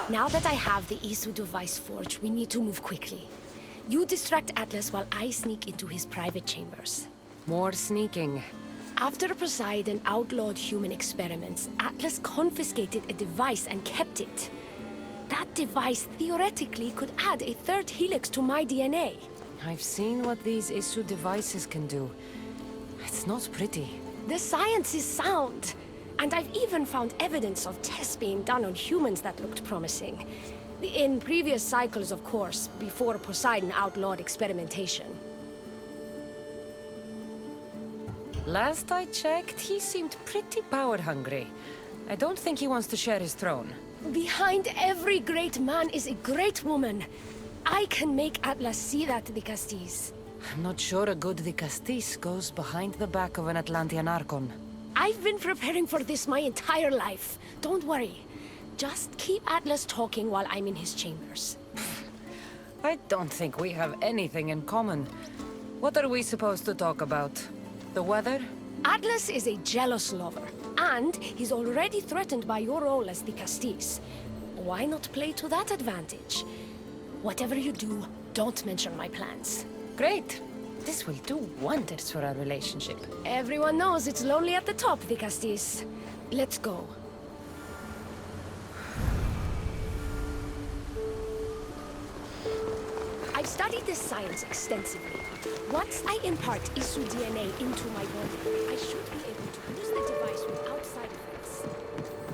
Now that I have the Isu device forged, we need to move quickly. You distract Atlas while I sneak into his private chambers. More sneaking. After Poseidon outlawed human experiments, Atlas confiscated a device and kept it. That device theoretically could add a third helix to my DNA. I've seen what these Isu devices can do. It's not pretty. The science is sound. And I've even found evidence of tests being done on humans that looked promising. In previous cycles, of course, before Poseidon outlawed experimentation. Last I checked, he seemed pretty power-hungry. I don't think he wants to share his throne. Behind every great man is a great woman. I can make Atlas see that, Dicastis. I'm not sure a good Dicastis goes behind the back of an Atlantean Archon. I've been preparing for this my entire life. Don't worry. Just keep Atlas talking while I'm in his chambers. I don't think we have anything in common. What are we supposed to talk about? The weather? Atlas is a jealous lover, and he's already threatened by your role as the Castis. Why not play to that advantage? Whatever you do, don't mention my plans. Great. This will do wonders for our relationship. Everyone knows it's lonely at the top, the Castis. Let's go. I've studied this science extensively. Once I impart Isu DNA into my body, I should be able to use the device without side effects.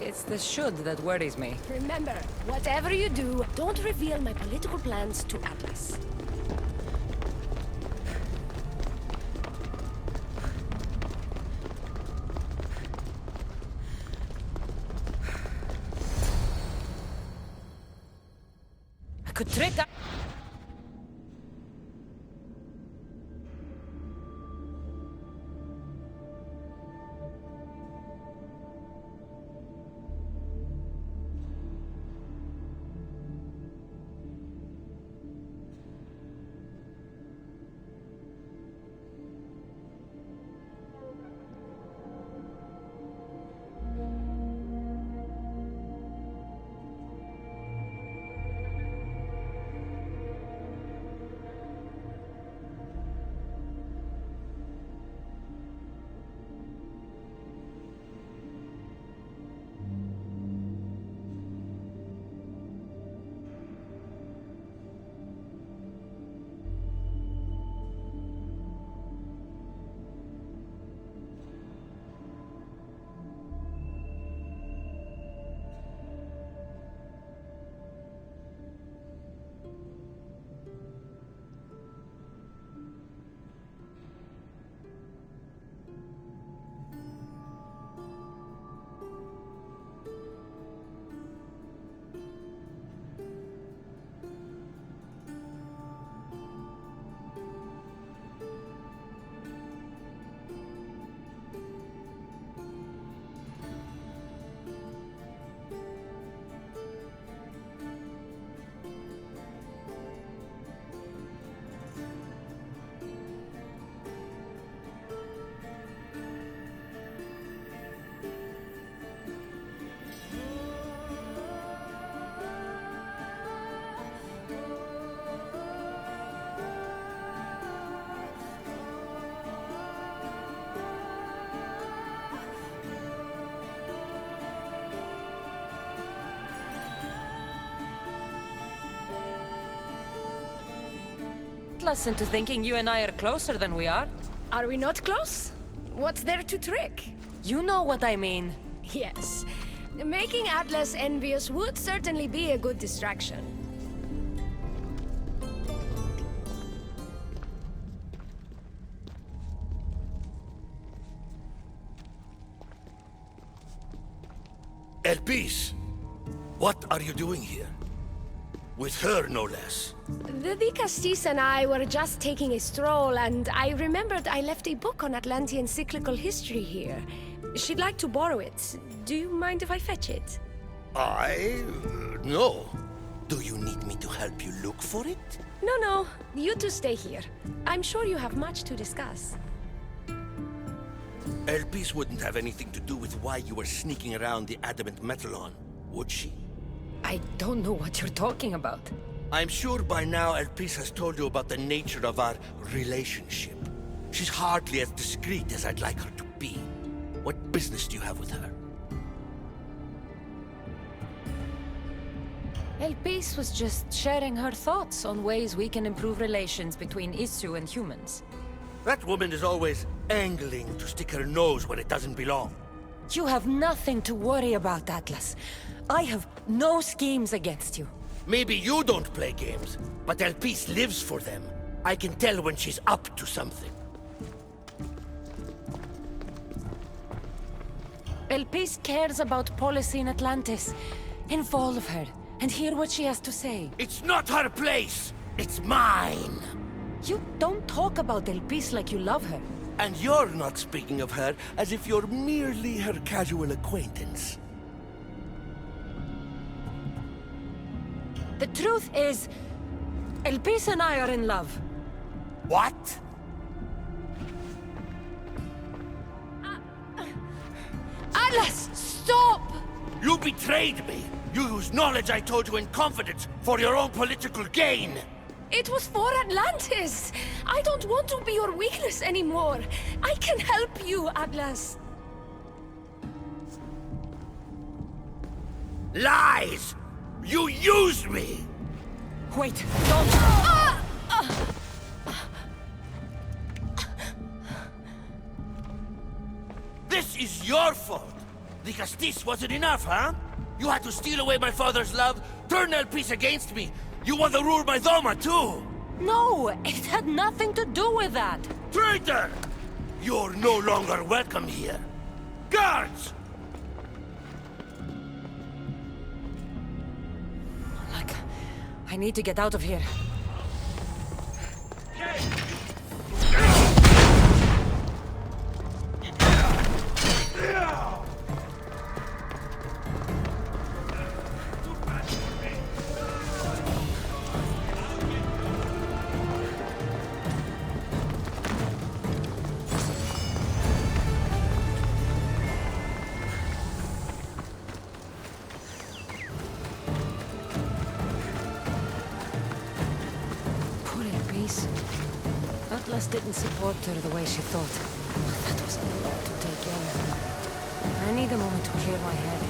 It's the should that worries me. Remember, whatever you do, don't reveal my political plans to Atlas. I could trick that. Us into thinking you and I are closer than we are. Are we not close? What's there to trick? You know what I mean. Yes. Making Atlas envious would certainly be a good distraction. Elpis, what are you doing here? With her, no less. The Castis and I were just taking a stroll, and I remembered I left a book on Atlantean cyclical history here. She'd like to borrow it. Do you mind if I fetch it? No. Do you need me to help you look for it? No. You two stay here. I'm sure you have much to discuss. Elpis wouldn't have anything to do with why you were sneaking around the adamant metalon, would she? I I don't know what you're talking about. I'm sure by now Elpis has told you about the nature of our relationship. She's hardly as discreet as I'd like her to be. What business do you have with her? Elpis was just sharing her thoughts on ways we can improve relations between Issu and humans. That woman is always angling to stick her nose where it doesn't belong. You have nothing to worry about, Atlas. I have no schemes against you. Maybe you don't play games, but Elpis lives for them. I can tell when she's up to something. Elpis cares about policy in Atlantis. Involve her, and hear what she has to say. It's not her place! It's mine! You don't talk about Elpis like you love her. And you're not speaking of her as if you're merely her casual acquaintance. The truth is, Elpis and I are in love. What? Atlas, stop! You betrayed me! You used knowledge I told you in confidence for your own political gain! It was for Atlantis! I don't want to be your weakness anymore. I can help you, Atlas. Lies! You used me! Wait, don't! This is your fault! The Castis wasn't enough, huh? You had to steal away my father's love, turn Elpis against me. You want to rule my Doma, too! No, it had nothing to do with that. Traitor! You're no longer welcome here. Guards! Look, I need to get out of here. Atlas didn't support her the way she thought. That was a lot to take in. I need a moment to clear my head.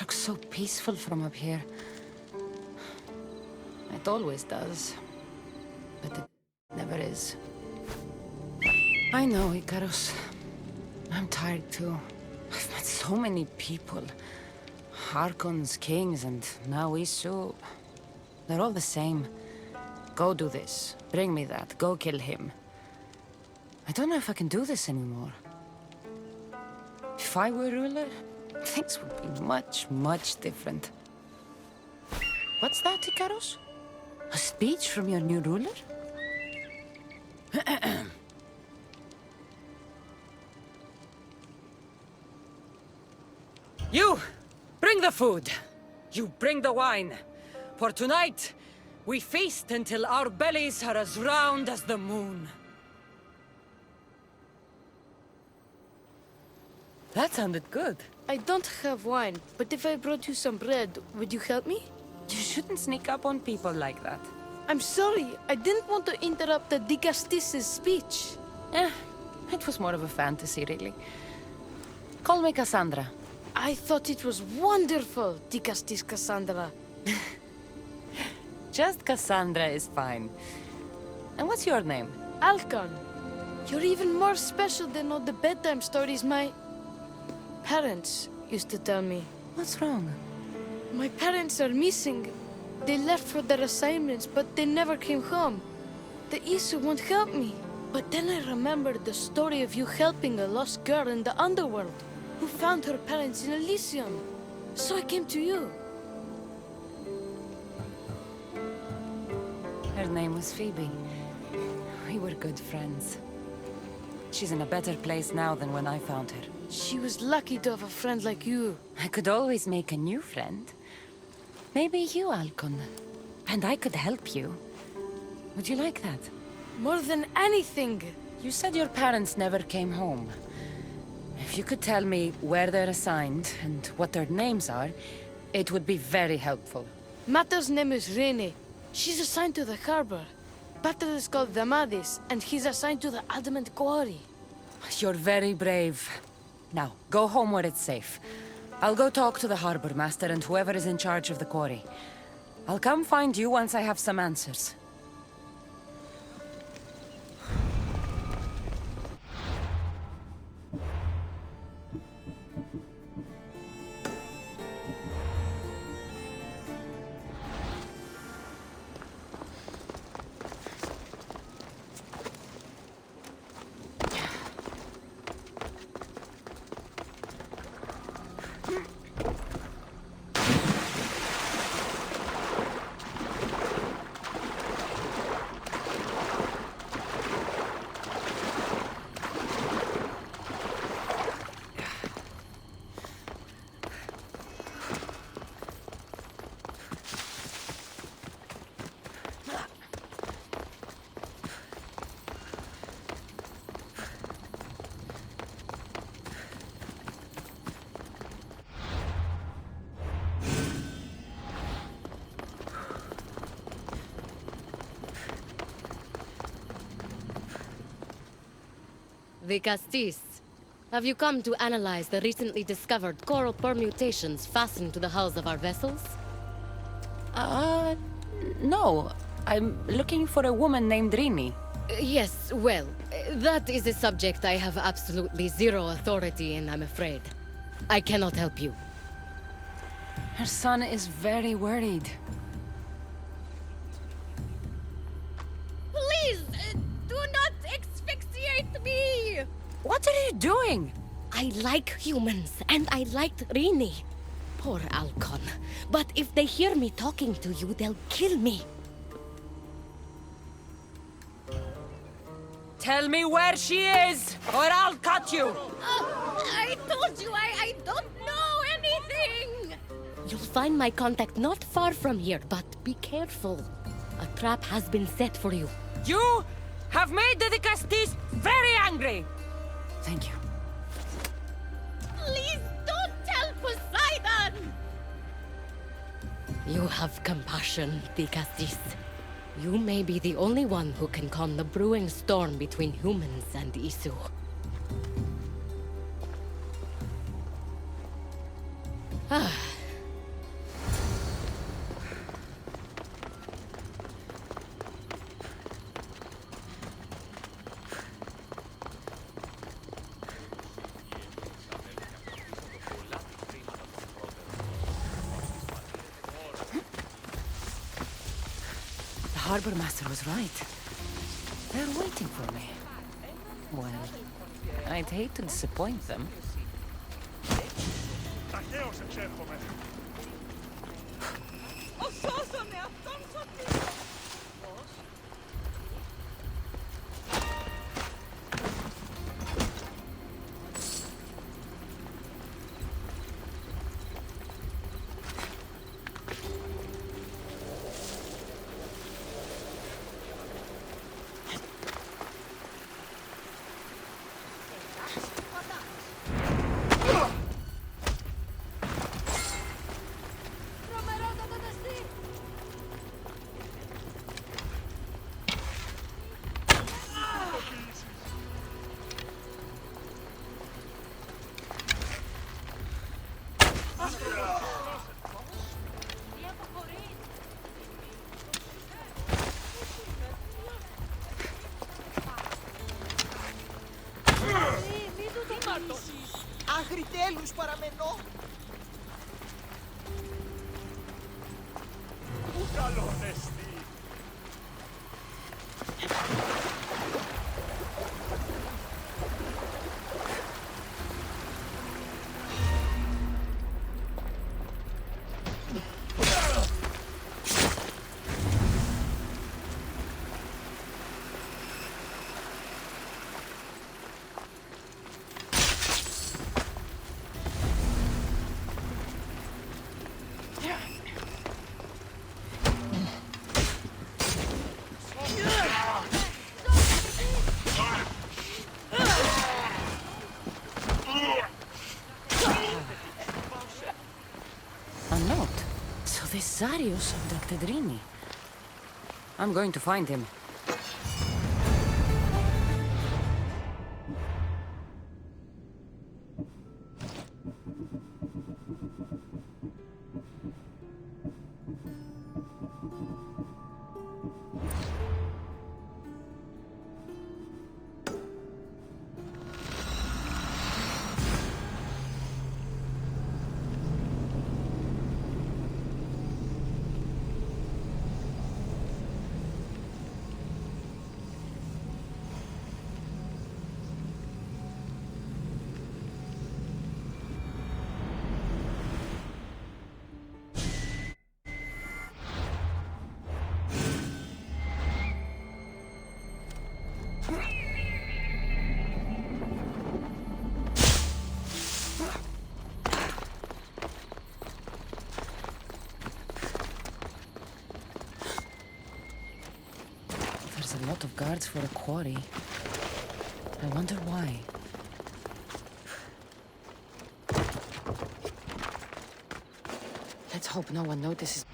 Looks so peaceful from up here. It always does. But it never is. I know, Icarus. I'm tired too. I've met so many people. Archons, kings, and now Issu. They're all the same. Go do this. Bring me that. Go kill him. I don't know if I can do this anymore. If I were ruler, things would be much, much different. What's that, Ikaros? A speech from your new ruler? You! Bring the food! You bring the wine! For tonight, we feast until our bellies are as round as the moon. That sounded good. I don't have wine, but if I brought you some bread, would you help me? You shouldn't sneak up on people like that. I'm sorry, I didn't want to interrupt the Dicastis' speech. It was more of a fantasy, really. Call me Cassandra. I thought it was wonderful, Dicastis Cassandra. Just Cassandra is fine. And what's your name? Alkon, you're even more special than all the bedtime stories my parents used to tell me. What's wrong? My parents are missing. They left for their assignments, but they never came home. The Isu won't help me. But then I remembered the story of you helping a lost girl in the underworld, who found her parents in Elysium. So I came to you. Her name was Phoebe. We were good friends. She's in a better place now than when I found her. She was lucky to have a friend like you. I could always make a new friend. Maybe you, Alkon. And I could help you. Would you like that? More than anything. You said your parents never came home. If you could tell me where they're assigned and what their names are, it would be very helpful. Mata's name is Rene. She's assigned to the harbor. Pater is called Damadis, and he's assigned to the Adamant Quarry. You're very brave. Now, go home where it's safe. I'll go talk to the harbor master and whoever is in charge of the quarry. I'll come find you once I have some answers. The Castis. Have you come to analyze the recently discovered coral permutations fastened to the hulls of our vessels? No. I'm looking for a woman named Rini. Yes, well, that is a subject I have absolutely zero authority in, I'm afraid. I cannot help you. Her son is very worried. Please, do not asphyxiate me! What are you doing? I like humans, and I liked Rini. Poor Alkon. But if they hear me talking to you, they'll kill me. Tell me where she is, or I'll cut you! I told you I don't know anything! You'll find my contact not far from here, but be careful. A trap has been set for you. You have made the Castis very angry! Thank you. Please don't tell Poseidon! You have compassion, Dicastis. You may be the only one who can calm the brewing storm between humans and Isu. The harbor master was right. They're waiting for me. Well, I'd hate to disappoint them. Ταχαίως εξέρχομαι. Σώσανε αυτόν σωτήρι! Αγριτέλους παραμενώ. Πού καλόν εστί. A note. So this Zarius abducted Rini. I'm going to find him. There's a lot of guards for a quarry. I wonder why. Let's hope no one notices.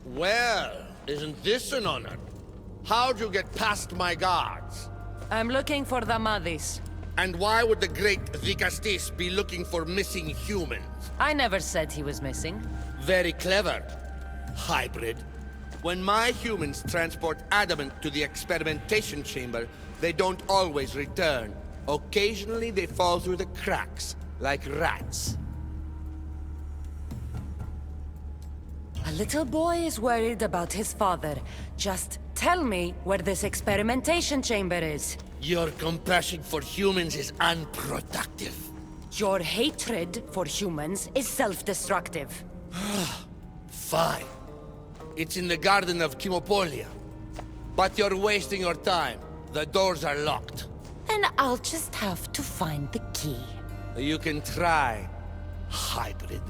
Well, isn't this an honor? How'd you get past my guards? I'm looking for the Madis. And why would the great Vicastis be looking for missing humans? I never said he was missing. Very clever, hybrid. When my humans transport adamant to the experimentation chamber, they don't always return. Occasionally they fall through the cracks, like rats. A little boy is worried about his father. Just tell me where this experimentation chamber is. Your compassion for humans is unproductive. Your hatred for humans is self-destructive. Fine. It's in the garden of Kimopolia. But you're wasting your time. The doors are locked. Then I'll just have to find the key. You can try, hybrid.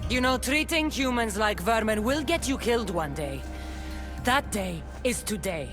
You know, treating humans like vermin will get you killed one day. That day is today.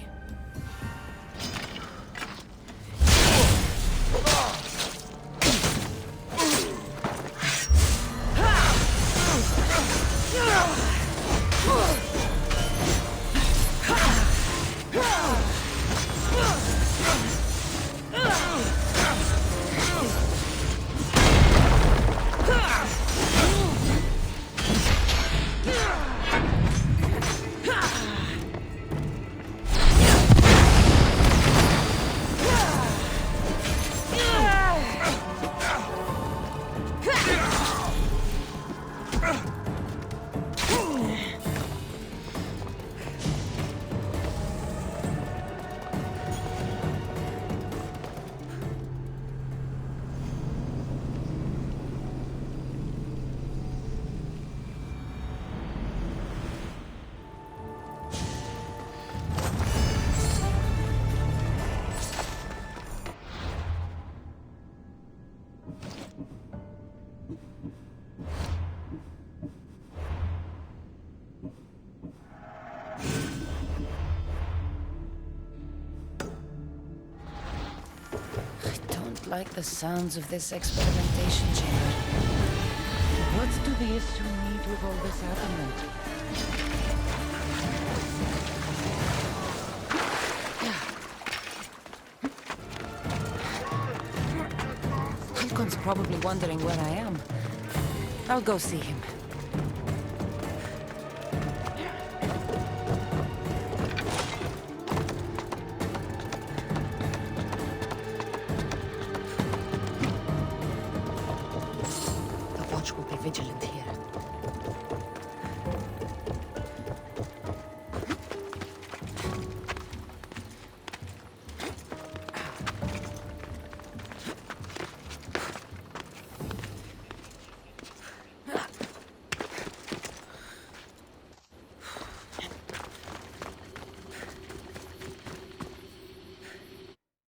I like the sounds of this experimentation chamber. What do the issue need with all this adamant? Alkon's probably wondering where I am. I'll go see him.